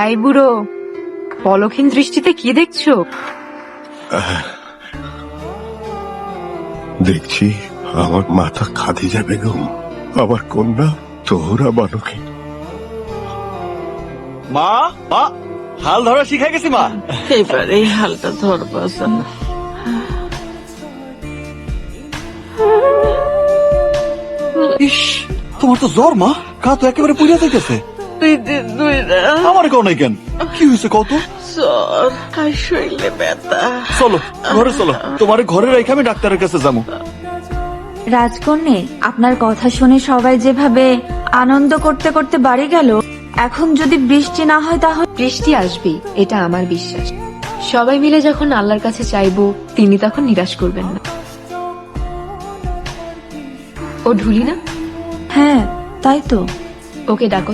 এই বুড়ো, পলকহীন দৃষ্টিতে কি দেখছো? দেখছি আমার মাতা খাদিজা বেগম, আমার কন্যা তোহরা বানুকে। মা, মা, হাল ধরা শিখে গেছি মা। এবার এই হালটা ধরবা না। ইস, তোমার তো জ্বর মা, গা তো একেবারে পুড়িয়া যাইতেছে। 2 দিন 2 রাত আমার কেউ নাই কেন, কি হয়েছে কত? জ্বর আর শরীরে ব্যথা। চলো ঘরে চলো, তোমার ঘরে রেখে আমি ডাক্তারের কাছে যাবো। রাজকন্যে, আপনার কথা শুনে সবাই যেভাবে আনন্দ করতে করতে বাড়ি গেল, এখন যদি বৃষ্টি না হয় তাহলে বৃষ্টি আসবে, এটা আমার বিশ্বাস। সবাই মিলে যখন আল্লাহর কাছে চাইবো, তিনি তখন নিরাশ করবেন না। ও ঢুলি না? হ্যাঁ, তাই তো। ওকে ডাকো।